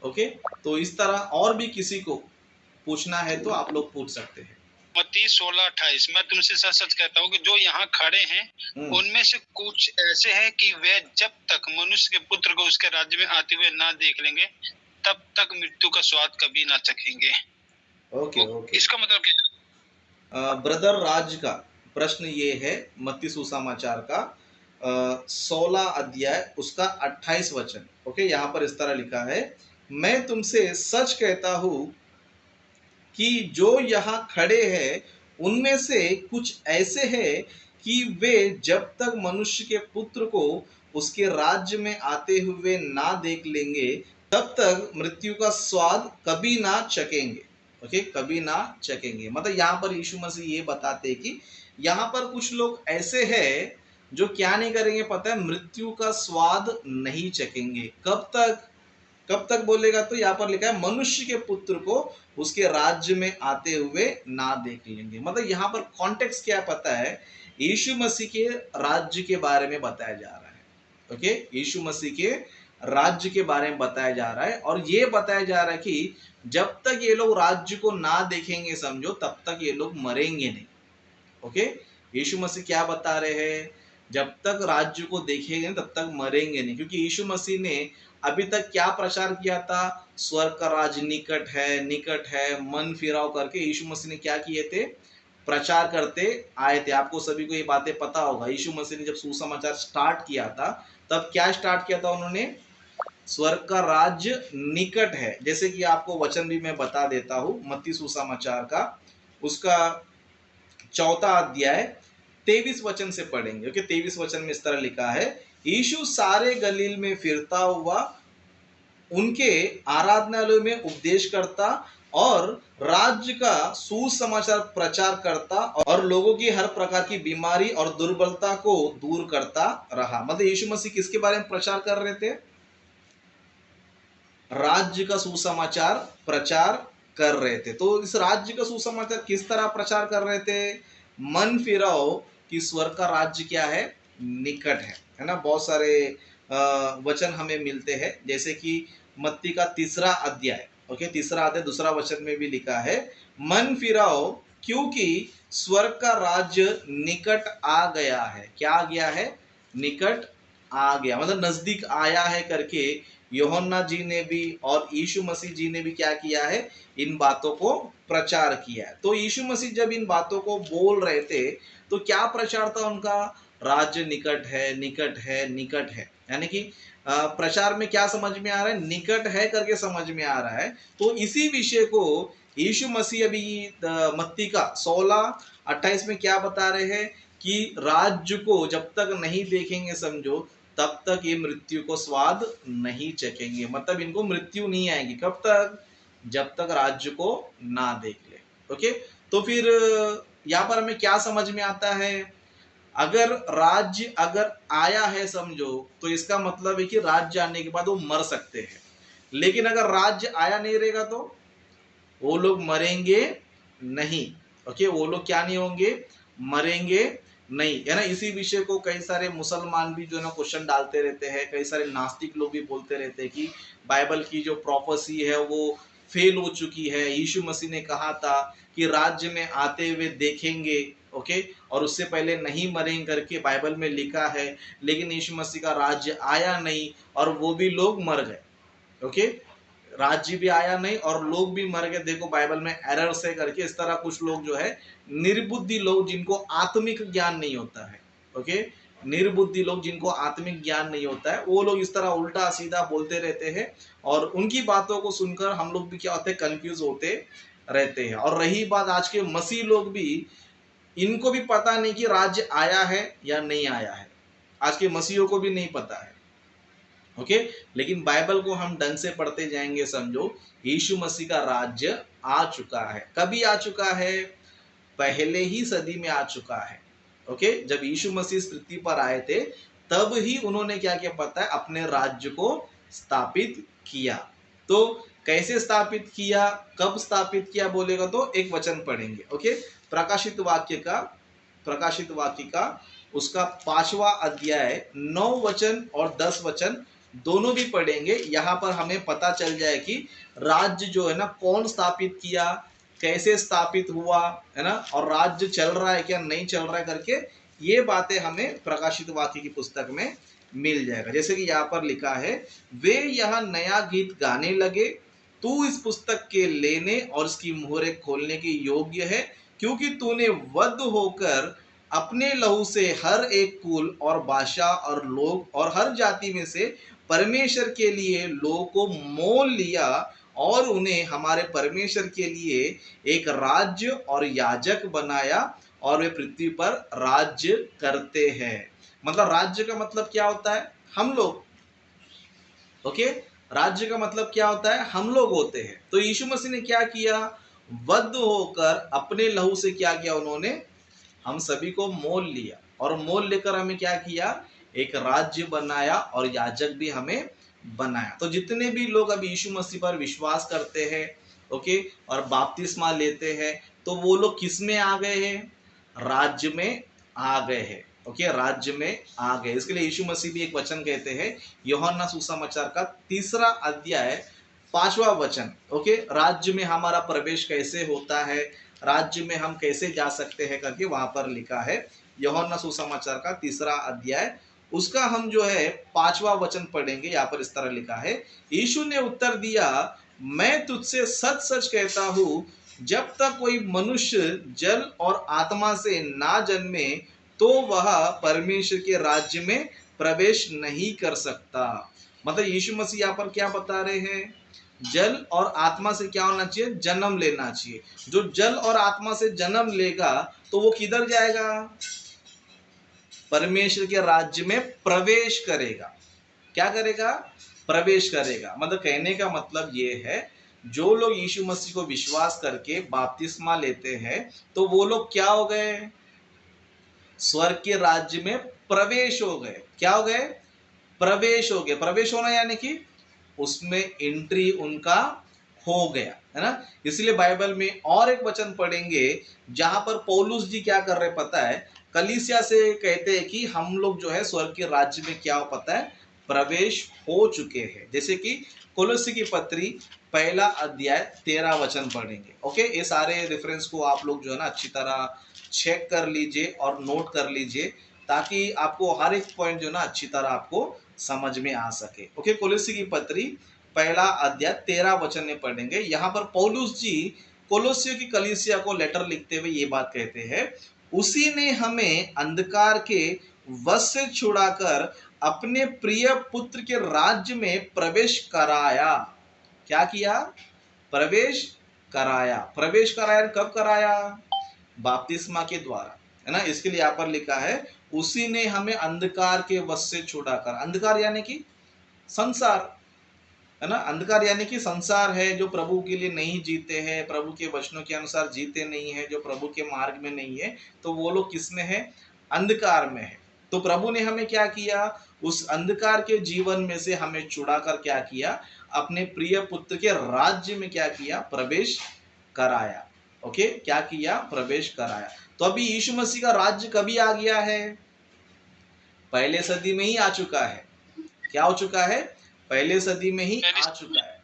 Okay, तो इस तरह और भी किसी को पूछना है तो आप लोग पूछ सकते हैं। मत्ती 16:28। मैं तुमसे सच सच कहता हूँ कि जो यहाँ खड़े हैं उनमें से कुछ ऐसे हैं कि वे जब तक मनुष्य के पुत्र को उसके राज्य में आते हुए ना देख लेंगे तब तक मृत्यु का स्वाद कभी ना चखेंगे। ओके ओके, इसका मतलब क्या? ब्रदर राज का प्रश्न ये है, मत्ती सुसमाचार का 16 अध्याय उसका 28 वचन। ओके, यहाँ पर इस तरह लिखा है, मैं तुमसे सच कहता हूँ कि जो यहाँ खड़े हैं उनमें से कुछ ऐसे हैं कि वे जब तक मनुष्य के पुत्र को उसके राज्य में आते हुए ना देख लेंगे तब तक मृत्यु का स्वाद कभी ना चखेंगे। ओके, कभी ना चखेंगे, मतलब यहाँ पर यीशु मसीह ये बताते हैं कि यहाँ पर कुछ लोग ऐसे हैं जो क्या नहीं करेंगे पता है, मृत्यु का स्वाद नहीं चखेंगे। कब तक? कब तक बोलेगा तो यहाँ पर लिखा है मनुष्य के पुत्र को उसके राज्य में आते हुए ना देख लेंगे। मतलब यहाँ पर कॉन्टेक्स्ट क्या पता है, यीशु मसीह के राज्य के बारे में बताया जा रहा है। ओके, यीशु मसीह के राज्य के बारे में बताया जा रहा है और ये बताया जा रहा है कि जब तक ये लोग राज्य को ना देखेंगे समझो तब तक ये लोग मरेंगे नहीं। ओके, यीशु मसीह क्या बता रहे हैं, जब तक राज्य को देखेंगे तब तक मरेंगे नहीं, क्योंकि यीशु मसीह ने अभी तक क्या प्रचार किया था, स्वर्ग का राज निकट है, निकट है, मन फिराओ करके यीशु मसीह ने क्या किए थे, प्रचार करते आए थे। आपको सभी को ये बातें पता होगा। यीशु मसीह ने जब सुसमाचार स्टार्ट किया था तब क्या स्टार्ट किया था उन्होंने, स्वर्ग का राज्य निकट है। जैसे कि आपको वचन भी मैं बता देता हूं, मत्ती सुसमाचार का उसका 4 अध्याय 23 वचन से पढ़ेंगे। ओके, 23 वचन में इस तरह लिखा है, यीशु सारे गलील में फिरता हुआ उनके आराधनालयों में उपदेश करता और राज्य का सुसमाचार प्रचार करता और लोगों की हर प्रकार की बीमारी और दुर्बलता को दूर करता रहा। मतलब यीशु मसीह किसके बारे में प्रचार कर रहे थे, राज्य का सुसमाचार प्रचार कर रहे थे। तो इस राज्य का सुसमाचार किस तरह प्रचार कर रहे थे, मन फिराओ कि स्वर्ग का राज्य क्या है, निकट है ना। बहुत सारे वचन हमें मिलते हैं, जैसे कि मत्ती का 3 अध्याय, ओके, 3 अध्याय 2 वचन में भी लिखा है, मन फिराओ क्योंकि स्वर्ग का राज्य निकट आ गया है। क्या आ गया है, निकट आ गया, मतलब नजदीक आया है करके यूहन्ना जी ने भी और यीशु मसीह जी ने भी क्या किया है, इन बातों को प्रचार किया है। तो यीशु मसीह जब इन बातों को बोल रहे थे तो क्या प्रचार था उनका, राज्य निकट है, निकट है, निकट है, यानी कि प्रचार में क्या समझ में आ रहा है, निकट है करके समझ में आ रहा है। तो इसी विषय को यीशु मसीह अभी मत्ती का 16:28 में क्या बता रहे हैं कि राज्य को जब तक नहीं देखेंगे समझो तब तक ये मृत्यु को स्वाद नहीं चखेंगे। मतलब इनको मृत्यु नहीं आएगी, कब तक, जब तक राज्य को ना देख ले। ओके, तो फिर यहाँ पर हमें क्या समझ में आता है, अगर राज्य अगर आया है समझो तो इसका मतलब है कि राज्य आने के बाद वो मर सकते हैं। लेकिन अगर राज्य आया नहीं रहेगा तो वो लोग मरेंगे नहीं। ओके, वो लोग क्या नहीं होंगे, मरेंगे नहीं, है ना। इसी विषय को कई सारे मुसलमान भी जो है ना क्वेश्चन डालते रहते हैं, कई सारे नास्तिक लोग भी बोलते रहते हैं कि बाइबल की जो प्रोफेसी है वो फेल हो चुकी है। यीशु मसीह ने कहा था कि राज्य में आते हुए देखेंगे, ओके, और उससे पहले नहीं मरेंगे करके बाइबल में लिखा है, लेकिन यीशु मसीह का राज्य आया नहीं और वो भी लोग मर गए। ओके, राज्य भी आया नहीं और लोग भी मर गए, देखो बाइबल में एरर से करके। इस तरह कुछ लोग जो है निर्बुद्धि लोग जिनको आत्मिक ज्ञान नहीं होता है, ओके, निर्बुद्धि लोग जिनको आत्मिक ज्ञान नहीं होता है वो लोग इस तरह उल्टा सीधा बोलते रहते हैं और उनकी बातों को सुनकर हम लोग भी क्या होते हैं, कंफ्यूज होते रहते हैं। और रही बात आज के मसीह लोग भी, इनको भी पता नहीं कि राज्य आया है या नहीं आया है, आज के मसीहों को भी नहीं पता है। ओके, लेकिन बाइबल को हम ढंग से पढ़ते जाएंगे समझो, यीशु मसीह का राज्य आ चुका है। कभी आ चुका है, पहले ही सदी में आ चुका है। ओके, जब यीशु मसीह इस पृथ्वी पर आए थे तब ही उन्होंने क्या किया पता है, अपने राज्य को स्थापित किया। तो कैसे स्थापित किया, कब स्थापित किया बोलेगा तो एक वचन पढ़ेंगे। ओके, प्रकाशित वाक्य का, उसका 5वां अध्याय 9 वचन और 10 वचन दोनों भी पढ़ेंगे। यहाँ पर हमें पता चल जाए कि राज्य जो है ना कौन स्थापित किया, कैसे स्थापित हुआ, है ना, और राज्य चल रहा है क्या नहीं चल रहा है करके ये बातें हमें प्रकाशित वाक्य की पुस्तक में मिल जाएगा। जैसे कि यहाँ पर लिखा है, वे यह नया गीत गाने लगे, तू इस पुस्तक के लेने और इसकी मोहरें खोलने के योग्य है, क्योंकि तूने वध होकर अपने लहू से हर एक कुल और भाषा और लोग और हर जाति में से परमेश्वर के लिए लोगों को मोल लिया और उन्हें हमारे परमेश्वर के लिए एक राज्य और याजक बनाया, और वे पृथ्वी पर राज्य करते हैं। मतलब राज्य का मतलब क्या होता है? हम लोग। ओके, राज्य का मतलब क्या होता है? हम लोग होते हैं। तो यीशु मसीह ने क्या किया? वध होकर अपने लहू से क्या किया? उन्होंने हम सभी को मोल लिया, और मोल लेकर हमें क्या किया? एक राज्य बनाया और याजक भी हमें बनाया। तो जितने भी लोग अभी यीशु मसीह पर विश्वास करते हैं, ओके, और बपतिस्मा लेते हैं, तो वो लोग किस में आ गए हैं? राज्य में आ गए हैं। ओके, राज्य में आ गए। इसके लिए यीशु मसीह भी एक वचन कहते हैं, यूहन्ना सुसमाचार का 3 अध्याय 5वां वचन। ओके, राज्य में हमारा प्रवेश कैसे होता है, राज्य में हम कैसे जा सकते हैं करके वहां पर लिखा है। यूहन्ना सुसमाचार का 3 अध्याय, उसका हम जो है 5वां वचन पढ़ेंगे। यहाँ पर इस तरह लिखा है, यीशु ने उत्तर दिया, मैं तुझसे सच सच कहता हूँ, जब तक कोई मनुष्य जल और आत्मा से ना जन्मे तो वह परमेश्वर के राज्य में प्रवेश नहीं कर सकता। मतलब यीशु मसीह यहाँ पर क्या बता रहे हैं? जल और आत्मा से क्या होना चाहिए? जन्म लेना चाहिए। जो जल और आत्मा से जन्म लेगा तो वो किधर जाएगा? परमेश्वर के राज्य में प्रवेश करेगा। क्या करेगा? प्रवेश करेगा। मतलब कहने का मतलब ये है, जो लोग यीशु मसीह को विश्वास करके बपतिस्मा लेते हैं तो वो लोग क्या हो गए? स्वर्ग के राज्य में प्रवेश हो गए। क्या हो गए? प्रवेश हो गए। प्रवेश होना यानी कि उसमें एंट्री उनका हो गया, है ना। इसलिए बाइबल में और एक वचन पढ़ेंगे जहां पर पौलुस जी क्या कर रहे पता है? कलीसिया से कहते हैं कि हम लोग जो है स्वर्ग के राज्य में क्या हो पता है? प्रवेश हो चुके हैं। जैसे कि कोलोसी की पत्री 1 अध्याय 13 वचन पढ़ेंगे। ओके, ये सारे रेफरेंस को आप लोग जो है ना अच्छी तरह चेक कर लीजिए और नोट कर लीजिए, ताकि आपको हर एक पॉइंट जो ना अच्छी तरह आपको समझ में आ सके। ओके, कोलोसी की पत्री 1 अध्याय 13 वचन में पढ़ेंगे। यहाँ पर पौलुस जी कोलोसियों की कलीसिया को लेटर लिखते हुए ये बात कहते हैं, उसी ने हमें अंधकार के वश से छुड़ाकर अपने प्रिय पुत्र के राज्य में प्रवेश कराया। क्या किया? प्रवेश कराया। प्रवेश कराया कब कराया? बपतिस्मा के द्वारा, है ना। इसके लिए यहाँ पर लिखा है, उसी ने हमें अंधकार के वश से छुड़ाकर। अंधकार यानी कि संसार, है ना। अंधकार यानी कि संसार है, जो प्रभु के लिए नहीं जीते हैं, प्रभु के वचनों के अनुसार जीते नहीं है, जो प्रभु के मार्ग में नहीं है, तो वो लोग किस में है? अंधकार में है। तो प्रभु ने हमें क्या किया? उस अंधकार के जीवन में से हमें छुड़ाकर क्या किया? अपने प्रिय पुत्र के राज्य में क्या किया? प्रवेश कराया। ओके, क्या किया? प्रवेश कराया। तो अभी यीशु मसीह का राज्य कभी आ गया है? पहले सदी में ही आ चुका है। क्या हो चुका है? पहले सदी में ही आ चुका है।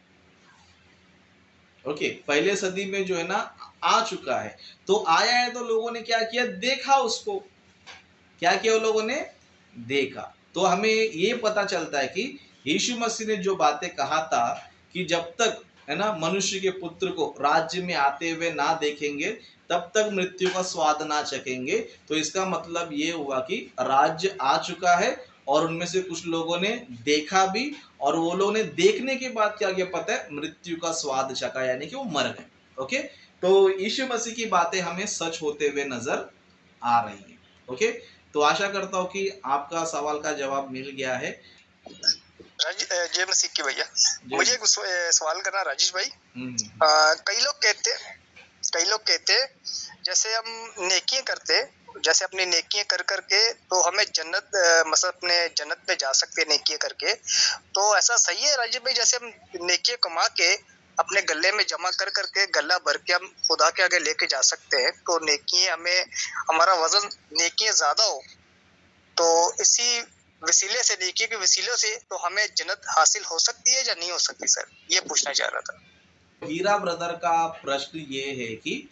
ओके, पहले सदी में जो है ना आ चुका है। तो आया है तो लोगों ने क्या किया? देखा उसको। क्या किया? लोगों ने देखा। तो हमें ये पता चलता है कि यीशु मसीह ने जो बातें कहा था कि जब तक, है ना, मनुष्य के पुत्र को राज्य में आते हुए ना देखेंगे तब तक मृत्यु का स्वाद ना चखेंगे। तो इसका मतलब ये हुआ कि राज्य आ चुका है, और उनमें से कुछ लोगों ने देखा भी, और वो लोगों ने देखने के बाद क्या किया पता है? मृत्यु का स्वाद चखा, यानी कि वो मर गए। ओके, तो यीशु मसीह की बातें हमें सच होते हुए नजर आ रही है। ओके, तो आशा करता हूँ कि आपका सवाल का जवाब मिल गया है। जय मसीह की भैया, मुझे एक सवाल करना राजेश भाई। कई लोग कहते जैसे हम नेकियां करते, जैसे अपनी नेकियां कर करके तो हमें जन्नत मतलब अपने जन्नत में जा सकते हैं नेकियां करके, तो ऐसा सही है राजेश भाई? जैसे हम नेकियां कमा के अपने गले में जमा कर करके गला भर के हम खुदा के आगे लेके जा सकते हैं, तो नेकियां हमें, हमारा वजन नेकियां ज्यादा हो, तो इसी वसीले से, नेकी के वसीलों से तो हमें जन्नत हासिल हो सकती है या नहीं हो सकती सर, ये पूछना चाह रहा था। हीरा ब्रदर का प्रश्न ये है कि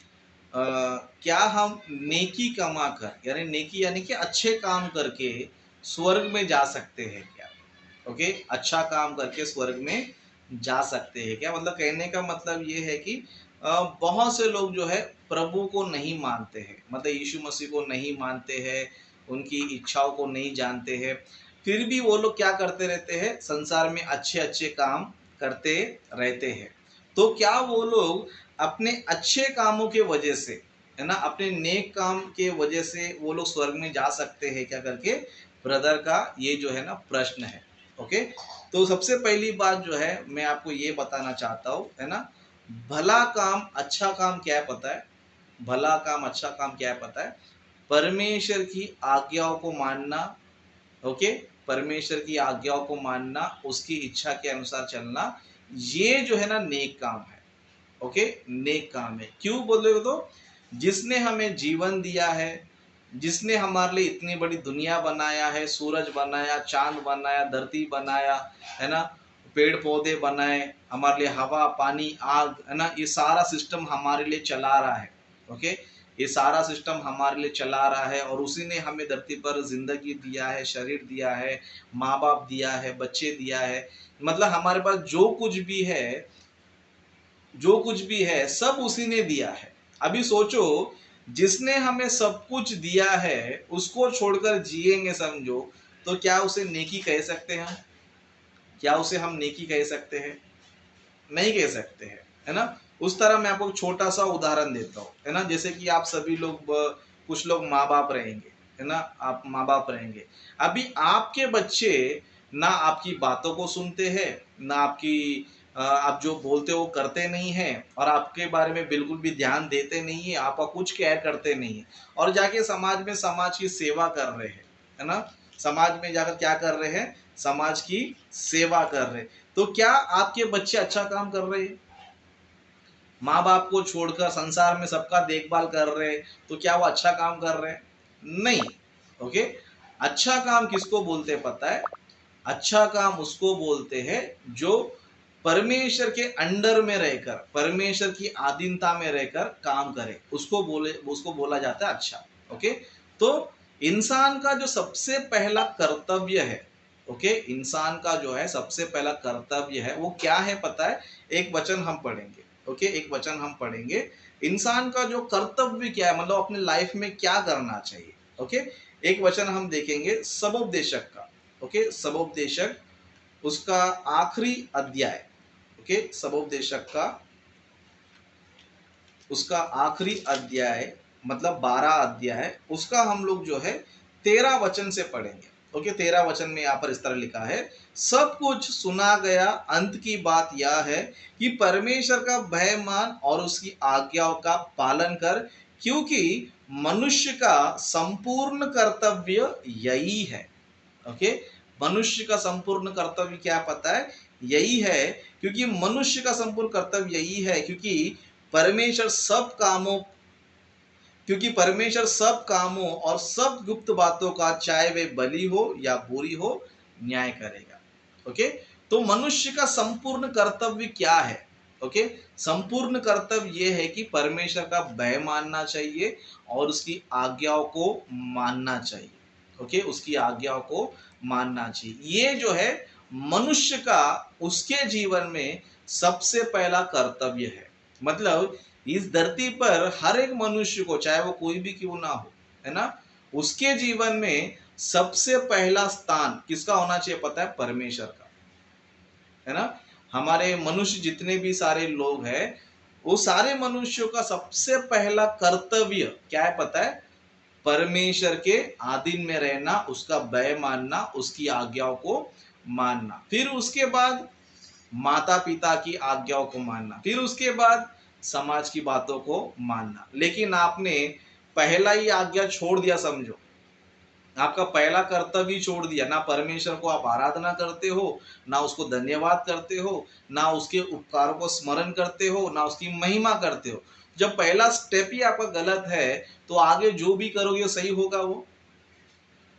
क्या हम नेकी कमा कर यानी नेकी यानी कि अच्छे काम करके स्वर्ग में जा सकते हैं क्या? ओके, अच्छा काम करके स्वर्ग में जा सकते हैं क्या? मतलब कहने का मतलब ये है कि बहुत से लोग जो है प्रभु को नहीं मानते हैं, मतलब यीशु मसीह को नहीं मानते हैं, उनकी इच्छाओं को नहीं जानते हैं, फिर भी वो लोग क्या करते रहते हैं, संसार में अच्छे अच्छे काम करते रहते हैं। तो क्या वो लोग अपने अच्छे कामों के वजह से, है ना, अपने नेक काम के वजह से वो लोग स्वर्ग में जा सकते हैं क्या करके ब्रदर का ये जो है ना प्रश्न है। ओके, तो सबसे पहली बात जो है मैं आपको ये बताना चाहता हूँ, है ना, भला काम अच्छा काम क्या है पता है? भला काम अच्छा काम क्या है पता है? परमेश्वर की आज्ञाओं को मानना। ओके, परमेश्वर की आज्ञाओं को मानना, उसकी इच्छा के अनुसार चलना, ये जो है ना नेक काम है। ओके, नेक काम है। क्यों बोले तो जिसने हमें जीवन दिया है, जिसने हमारे लिए इतनी बड़ी दुनिया बनाया है, सूरज बनाया, चांद बनाया, धरती बनाया, है ना, पेड़ पौधे बनाए, हमारे लिए हवा पानी आग, है ना, ये सारा सिस्टम हमारे लिए चला रहा है। ओके, ये सारा सिस्टम हमारे लिए चला रहा है और उसी ने हमें धरती पर जिंदगी दिया है, शरीर दिया है, माँ बाप दिया है, बच्चे दिया है, मतलब हमारे पास जो कुछ भी है सब उसी ने दिया है। अभी सोचो, जिसने हमें सब कुछ दिया है उसको छोड़कर जिएंगे समझो, तो क्या उसे नेकी कह सकते हैं हम? क्या उसे हम नेकी कह सकते हैं? नहीं कह सकते हैं, है ना। उस तरह मैं आपको छोटा सा उदाहरण देता हूँ, है ना, जैसे कि आप सभी लोग कुछ लोग माँ बाप रहेंगे, है ना, आप माँ बाप रहेंगे। अभी आपके बच्चे ना आपकी बातों को सुनते हैं, ना आपकी आप जो बोलते हो वो करते नहीं हैं, और आपके बारे में बिल्कुल भी ध्यान देते नहीं है, आपका कुछ केयर करते नहीं है, और जाके समाज में समाज की सेवा कर रहे हैं, है ना, समाज में जाकर क्या कर रहे हैं, समाज की सेवा कर रहे हैं। तो क्या आपके बच्चे अच्छा काम कर रहे हैं? माँ बाप को छोड़कर संसार में सबका देखभाल कर रहे हैं, तो क्या वो अच्छा काम कर रहे हैं? नहीं। ओके, अच्छा काम किसको बोलते हैं पता है? अच्छा काम उसको बोलते हैं जो परमेश्वर के अंडर में रहकर, परमेश्वर की अधीनता में रहकर काम करे, उसको बोला जाता है अच्छा। ओके, तो इंसान का जो सबसे पहला कर्तव्य है, ओके, इंसान का जो है सबसे पहला कर्तव्य है वो क्या है पता है? एक वचन हम पढ़ेंगे। ओके, एक वचन हम पढ़ेंगे। इंसान का जो कर्तव्य क्या है, मतलब अपने लाइफ में क्या करना चाहिए। ओके, एक वचन हम देखेंगे सबोपदेशक का। ओके, सबोपदेशक उसका आखिरी अध्याय। ओके, सबोपदेशक का उसका आखिरी अध्याय मतलब 12 अध्याय, उसका हम लोग जो है 13 वचन से पढ़ेंगे। ओके, 13 वचन में यहाँ पर इस तरह लिखा है, सब कुछ सुना गया, अंत की बात यह है कि परमेश्वर का भय मान और उसकी आज्ञाओं का पालन कर, क्योंकि मनुष्य का संपूर्ण कर्तव्य यही है। ओके, मनुष्य का संपूर्ण कर्तव्य क्या पता है? यही है, क्योंकि मनुष्य का संपूर्ण कर्तव्य यही है, परमेश्वर सब कामों क्योंकि परमेश्वर सब कामों और सब गुप्त बातों का, चाहे वे भली हो या बुरी हो, न्याय करेगा। ओके, तो मनुष्य का संपूर्ण कर्तव्य क्या है? ओके, संपूर्ण कर्तव्य यह है कि परमेश्वर का भय मानना चाहिए और उसकी आज्ञाओं को मानना चाहिए। ओके, उसकी आज्ञाओं को मानना चाहिए। ये जो है मनुष्य का उसके जीवन में सबसे पहला कर्तव्य है। मतलब इस धरती पर हर एक मनुष्य को, चाहे वो कोई भी क्यों ना हो, है ना, उसके जीवन में सबसे पहला स्थान किसका होना चाहिए पता है? परमेश्वर का, है ना। हमारे मनुष्य जितने भी सारे लोग हैं, वो सारे मनुष्यों का सबसे पहला कर्तव्य क्या है पता है? परमेश्वर के अधीन में रहना, उसका भय मानना, उसकी आज्ञाओं को मानना, फिर उसके बाद माता पिता की आज्ञाओं को मानना, फिर उसके बाद समाज की बातों को मानना। लेकिन आपने पहला ही आज्ञा छोड़ दिया समझो, आपका पहला कर्तव्य छोड़ दिया। ना परमेश्वर को आप आराधना करते हो, ना उसको धन्यवाद करते हो, ना उसके उपकारों को स्मरण करते हो, ना उसकी महिमा करते हो। जब पहला स्टेप ही आपका गलत है, तो आगे जो भी करोगे सही होगा? वो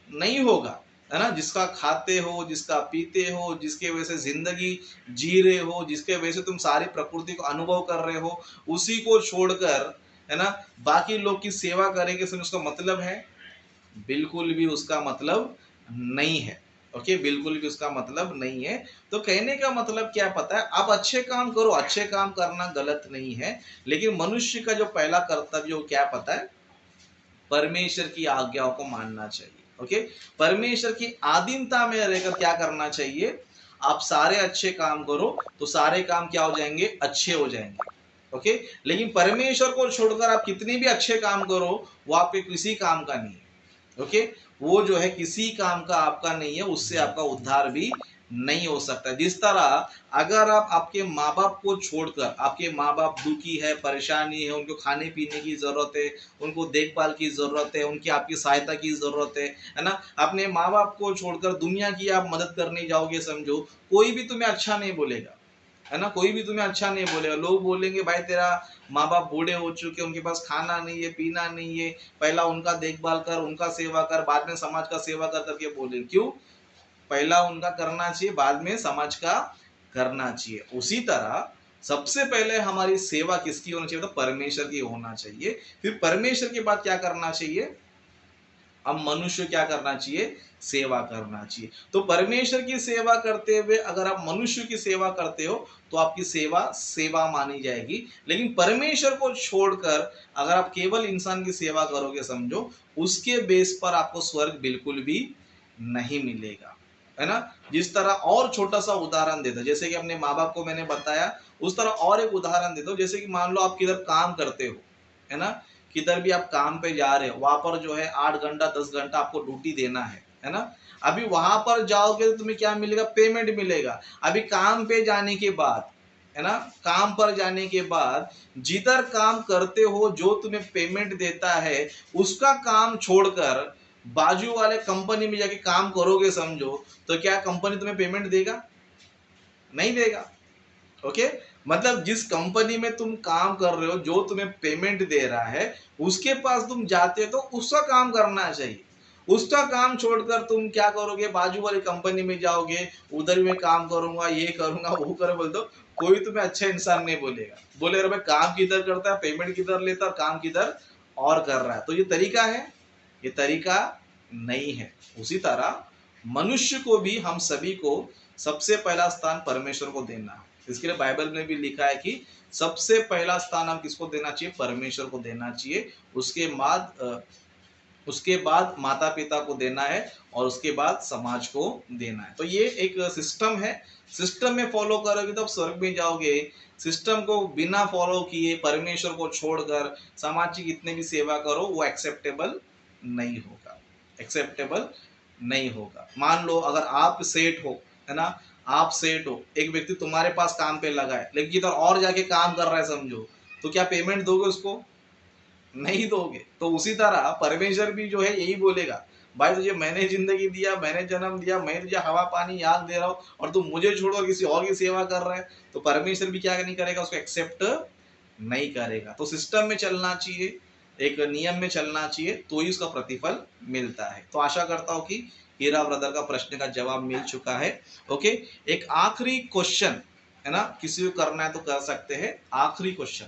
नहीं होगा, है ना, जिसका खाते हो, जिसका पीते हो, जिसके वजह से जिंदगी जी रहे हो, जिसके वजह से तुम सारी प्रकृति को अनुभव कर रहे हो, उसी को छोड़कर, है ना, बाकी लोग की सेवा करेंगे, समझ उसका मतलब है? बिल्कुल भी उसका मतलब नहीं है। ओके, बिल्कुल भी उसका मतलब नहीं है। तो कहने का मतलब क्या पता है, आप अच्छे काम करो, अच्छे काम करना गलत नहीं है, लेकिन मनुष्य का जो पहला कर्तव्य वो क्या पता है, परमेश्वर की आज्ञाओं को मानना चाहिए। ओके, परमेश्वर की आधीनता में रहकर क्या करना चाहिए, आप सारे अच्छे काम करो तो सारे काम क्या हो जाएंगे, अच्छे हो जाएंगे। ओके, लेकिन परमेश्वर को छोड़कर आप कितने भी अच्छे काम करो, वो आपके किसी काम का नहीं है। ओके, वो जो है किसी काम का आपका नहीं है, उससे आपका उद्धार भी नहीं हो सकता। जिस तरह अगर आप आपके माँ बाप को छोड़कर, आपके माँ बाप दुखी है, परेशानी है, उनको खाने पीने की जरूरत है, उनको देखभाल की जरूरत है, उनकी आपकी सहायता की जरूरत है ना, अपने माँ बाप को छोड़कर दुनिया की आप मदद करने जाओगे, समझो कोई भी तुम्हें अच्छा नहीं बोलेगा, है ना, कोई भी तुम्हें अच्छा नहीं बोलेगा। लोग बोलेंगे भाई तेरा माँ बाप बूढ़े हो चुके, उनके पास खाना नहीं है, पीना नहीं है, पहला उनका देखभाल कर, उनका सेवा कर, बाद में समाज का सेवा कर करके बोले। क्यों? पहला उनका करना चाहिए, बाद में समाज का करना चाहिए। उसी तरह सबसे पहले हमारी सेवा किसकी होनी चाहिए, तो परमेश्वर की होना चाहिए। फिर परमेश्वर के बाद क्या करना चाहिए, अब मनुष्य क्या करना चाहिए, सेवा करना चाहिए। तो परमेश्वर की सेवा करते हुए अगर आप मनुष्य की सेवा करते हो तो आपकी सेवा सेवा मानी जाएगी, लेकिन परमेश्वर को छोड़कर अगर आप केवल इंसान की सेवा करोगे, समझो उसके बेस पर आपको स्वर्ग बिल्कुल भी नहीं मिलेगा, है ना। जिस तरह और छोटा सा उदाहरण देता, जैसे कि अपने माँ बाप को मैंने बताया, उस तरह और एक उदाहरण देता हूँ। जैसे कि मान लो आप किधर काम करते हो, है ना, किधर भी आप काम पे जा रहे हो, वहां पर जो है 8 घंटा 10 घंटा आपको ड्यूटी देना है ना। अभी वहां पर जाओगे तो तुम्हें क्या मिलेगा, पेमेंट मिलेगा। अभी काम पे जाने के बाद, है ना, काम पर जाने के बाद जिधर काम करते हो, जो तुम्हें पेमेंट देता है, उसका काम छोड़कर बाजू वाले कंपनी में जाके काम करोगे, समझो तो क्या कंपनी तुम्हें पेमेंट देगा? नहीं देगा। ओके, मतलब जिस कंपनी में तुम काम कर रहे हो, जो तुम्हें पेमेंट दे रहा है, उसके पास तुम जाते हो तो उसका काम करना चाहिए। उसका काम छोड़कर तुम क्या करोगे, बाजू वाली कंपनी में जाओगे, उधर मैं काम करूंगा, ये करूंगा, वो करो, बोल दो, कोई तुम्हें अच्छा इंसान नहीं बोलेगा। बोलेगा भाई काम किधर करता है, पेमेंट किधर लेता है, काम किधर और कर रहा है। तो ये तरीका है, ये तरीका नहीं है। उसी तरह मनुष्य को भी, हम सभी को सबसे पहला स्थान परमेश्वर को देना है। इसके लिए बाइबल में भी लिखा है कि सबसे पहला स्थान हम किसको देना चाहिए, परमेश्वर को देना चाहिए। उसके बाद माता पिता को देना है, और उसके बाद समाज को देना है। तो ये एक सिस्टम है, सिस्टम में फॉलो करोगे तो आप स्वर्ग में जाओगे। सिस्टम को बिना फॉलो किए, परमेश्वर को छोड़कर समाज की कितने भी सेवा करो, वो एक्सेप्टेबल नहीं होगा, एक्सेप्टेबल नहीं होगा। मान लो अगर आप सेठ हो, है ना, आप सेठ हो, एक व्यक्ति तुम्हारे पास काम पे लगा है, लेकिन इधर और जाके काम कर रहा है, समझो, तो क्या पेमेंट दोगे उसको? नहीं दोगे। तो उसी तरह परमेश्वर भी जो है यही बोलेगा, भाई तुझे मैंने जिंदगी दिया, मैंने जन्म दिया, मैं तुझे हवा पानी याद दे रहा हूँ, और तू मुझे छोड़कर किसी और की सेवा कर रहा है, तो परमेश्वर भी क्या नहीं करेगा, उसको एक्सेप्ट नहीं करेगा। तो सिस्टम में चलना चाहिए, एक नियम में चलना चाहिए, तो ही उसका प्रतिफल मिलता है। तो आशा करता हूँ कि हीरा ब्रदर का प्रश्न का जवाब मिल चुका है। ओके, एक आखिरी क्वेश्चन, है ना, किसी को करना है तो कर सकते हैं। आखिरी क्वेश्चन,